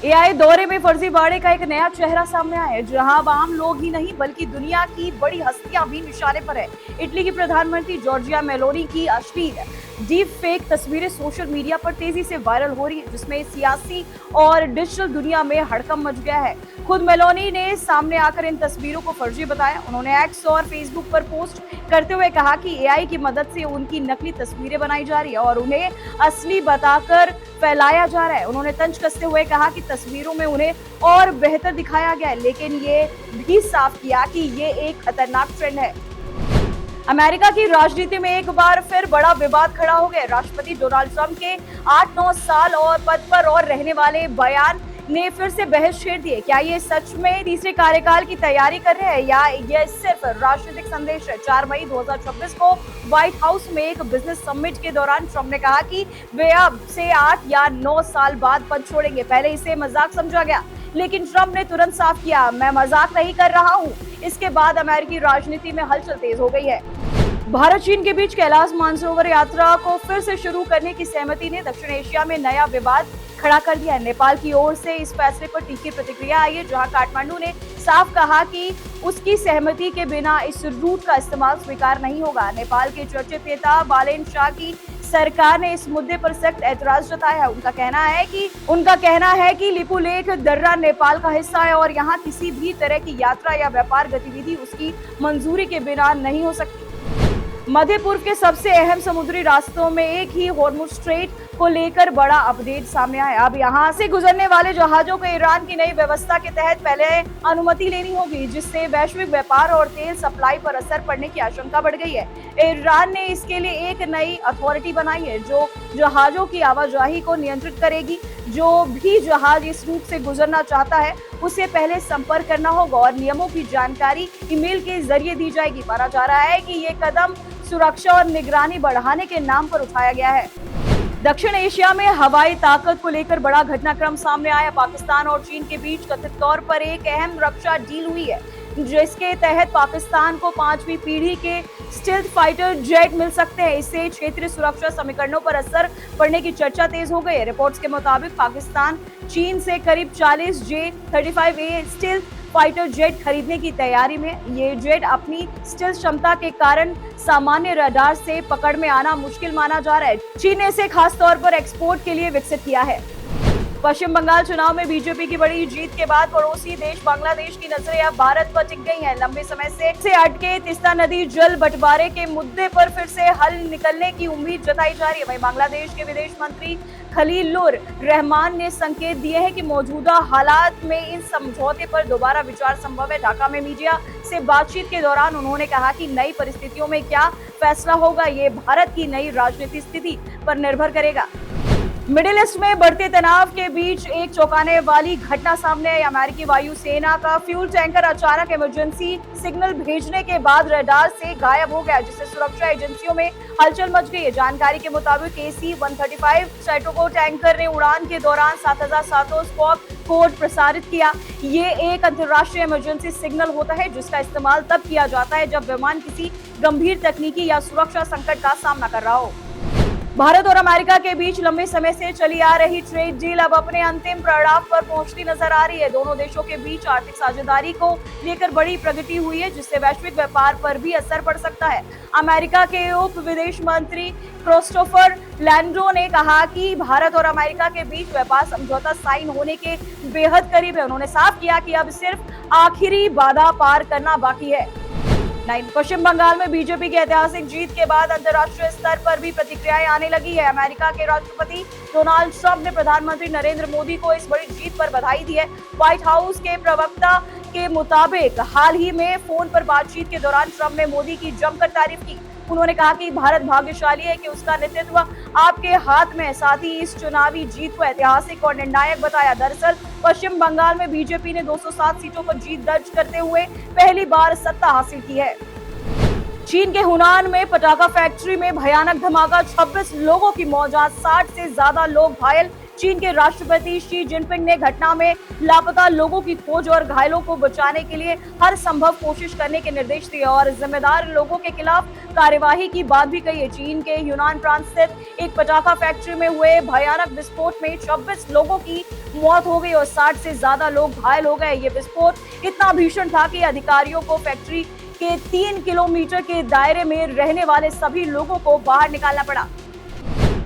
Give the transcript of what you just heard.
AI दौरे में फर्जीवाड़े का एक नया चेहरा सामने आया है, जहां अब आम लोग ही नहीं बल्कि दुनिया की बड़ी हस्तियां भी निशाने पर है। इटली की प्रधानमंत्री जॉर्जिया मेलोनी की अश्लील डीप फेक तस्वीरें सोशल मीडिया पर तेजी से वायरल हो रही है, जिसमें सियासी और डिजिटल दुनिया में हड़कंप मच गया है। खुद मेलोनी ने सामने आकर इन तस्वीरों को फर्जी बताया। उन्होंने एक्स और फेसबुक पर पोस्ट करते हुए कहा कि एआई की मदद से उनकी नकली तस्वीरें बनाई जा रही है और उन्हें असली बताकर फैलाया जा रहा है। उन्होंने तंज कसते हुए कहा कि तस्वीरों में उन्हें और बेहतर दिखाया गया है, लेकिन ये भी साफ किया कि ये एक खतरनाक ट्रेंड है। अमेरिका की राजनीति में एक बार फिर बड़ा विवाद खड़ा हो गया। राष्ट्रपति डोनाल्ड ट्रंप के 8-9 साल और पद पर और रहने वाले बयान ने फिर से बहस छेड़ दी है। क्या ये सच में तीसरे कार्यकाल की तैयारी कर रहे हैं या ये सिर्फ राजनीतिक संदेश है? 4 मई 2026 को व्हाइट हाउस में एक बिजनेस समिट के दौरान ट्रंप ने कहा कि वे अब से 8 या 9 साल बाद पद छोड़ेंगे। पहले इसे मजाक समझा गया, लेकिन ट्रंप ने तुरंत साफ किया, मैं मजाक नहीं कर रहा हूँ। इसके बाद अमेरिकी राजनीति में हलचल तेज हो गई है। भारत चीन के बीच कैलाश मानसरोवर यात्रा को फिर से शुरू करने की सहमति ने दक्षिण एशिया में नया विवाद खड़ा कर दिया है। नेपाल की ओर से इस फैसले पर तीखी प्रतिक्रिया आई है, जहां काठमांडू ने साफ कहा कि उसकी सहमति के बिना इस रूट का इस्तेमाल स्वीकार नहीं होगा। नेपाल के चर्चित नेता बालेन शाह की सरकार ने इस मुद्दे पर सख्त ऐतराज जताया है। उनका कहना है कि लिपुलेख दर्रा नेपाल का हिस्सा है और यहाँ किसी भी तरह की यात्रा या व्यापार गतिविधि उसकी मंजूरी के बिना नहीं हो सकती। मध्य पूर्व के सबसे अहम समुद्री रास्तों में एक ही हॉर्मुज स्ट्रेट को लेकर बड़ा अपडेट सामने आया। अब यहां से गुजरने वाले जहाजों को ईरान की नई व्यवस्था के तहत पहले अनुमति लेनी होगी, जिससे वैश्विक व्यापार और तेल सप्लाई पर असर पड़ने की आशंका बढ़ गई है। ईरान ने इसके लिए एक नई अथॉरिटी बनाई है जो जहाजों की आवाजाही को नियंत्रित करेगी। जो भी जहाज इस रूट से गुजरना चाहता है उसे पहले संपर्क करना होगा और नियमों की जानकारी ईमेल के जरिए दी जाएगी। माना जा रहा है कि ये कदम सुरक्षा और निगरानी बढ़ाने के नाम पर उठाया गया है। दक्षिण एशिया में हवाई ताकत को लेकर बड़ा घटनाक्रम सामने आया। पाकिस्तान और चीन के बीच कथित तौर पर एक अहम रक्षा डील हुई है, जिसके तहत पाकिस्तान को 5वीं पीढ़ी के स्टेल्थ फाइटर जेट मिल सकते हैं। इससे क्षेत्रीय सुरक्षा समीकरणों पर असर पड़ने की चर्चा तेज हो गई है। रिपोर्ट्स के मुताबिक पाकिस्तान चीन से करीब 40 J-35A स्टेल्थ फाइटर जेट खरीदने की तैयारी में। ये जेट अपनी स्टेल्थ क्षमता के कारण सामान्य रडार से पकड़ में आना मुश्किल माना जा रहा है। चीन ने इसे खास तौर पर एक्सपोर्ट के लिए विकसित किया है। पश्चिम बंगाल चुनाव में बीजेपी की बड़ी जीत के बाद पड़ोसी देश बांग्लादेश की नजरें अब भारत पर टिक गई हैं। लंबे समय से अटके तिस्ता नदी जल बंटवारे के मुद्दे पर फिर से हल निकलने की उम्मीद जताई जा रही है। वहीं बांग्लादेश के विदेश मंत्री खलीलुर रहमान ने संकेत दिए हैं कि मौजूदा हालात में इन समझौते पर दोबारा विचार संभव है। ढाका में मीडिया से बातचीत के दौरान उन्होंने कहा कि नई परिस्थितियों में क्या फैसला होगा ये भारत की नई राजनीतिक स्थिति पर निर्भर करेगा। मिडिल ईस्ट में बढ़ते तनाव के बीच एक चौंकाने वाली घटना सामने आई। अमेरिकी वायुसेना का फ्यूल टैंकर अचानक इमरजेंसी सिग्नल भेजने के बाद रडार से गायब हो गया, जिससे सुरक्षा एजेंसियों में हलचल मच गई है। जानकारी के मुताबिक KC-135 स्ट्रैटोको टैंकर ने उड़ान के दौरान 7700 स्क्वाड कोड प्रसारित किया। ये एक अंतर्राष्ट्रीय इमरजेंसी सिग्नल होता है जिसका इस्तेमाल तब किया जाता है जब विमान किसी गंभीर तकनीकी या सुरक्षा संकट का सामना कर रहा हो। भारत और अमेरिका के बीच लंबे समय से चली आ रही ट्रेड डील अब अपने अंतिम पड़ाव पर पहुंचती नजर आ रही है। दोनों देशों के बीच आर्थिक साझेदारी को लेकर बड़ी प्रगति हुई है, जिससे वैश्विक व्यापार पर भी असर पड़ सकता है। अमेरिका के उप विदेश मंत्री क्रिस्टोफर लैंड्रो ने कहा कि भारत और अमेरिका के बीच व्यापार समझौता साइन होने के बेहद करीब है। उन्होंने साफ किया कि अब सिर्फ आखिरी बाधा पार करना बाकी है। पश्चिम बंगाल में बीजेपी की ऐतिहासिक जीत के बाद अंतर्राष्ट्रीय स्तर पर भी प्रतिक्रियाएं आने लगी है। अमेरिका के राष्ट्रपति डोनाल्ड ट्रंप ने प्रधानमंत्री नरेंद्र मोदी को इस बड़ी जीत पर बधाई दी है। व्हाइट हाउस के प्रवक्ता के मुताबिक हाल ही में फोन पर बातचीत के दौरान ट्रंप ने मोदी की जमकर तारीफ की। उन्होंने कहा कि भारत भाग्यशाली है कि उसका नेतृत्व आपके हाथ में है। साथ ही इस चुनावी जीत को ऐतिहासिक और निर्णायक बताया। दरअसल पश्चिम बंगाल में बीजेपी ने 207 सीटों पर जीत दर्ज करते हुए पहली बार सत्ता हासिल की है। चीन के हुनान में पटाखा फैक्ट्री में भयानक धमाका, 26 लोगों की मौत, 60 से ज्यादा लोग घायल। चीन के राष्ट्रपति शी जिनपिंग ने घटना में लापता लोगों की खोज और घायलों को बचाने के लिए हर संभव कोशिश करने के निर्देश दिए और जिम्मेदार लोगों के खिलाफ कार्यवाही की बात भी कही है। चीन के यूनान प्रांत स्थित एक पटाखा फैक्ट्री में हुए भयानक विस्फोट में 26 लोगों की मौत हो गई और 60 से ज्यादा लोग घायल हो गए। ये विस्फोट इतना भीषण था कि अधिकारियों को फैक्ट्री के 3 किलोमीटर के दायरे में रहने वाले सभी लोगों को बाहर निकालना पड़ा।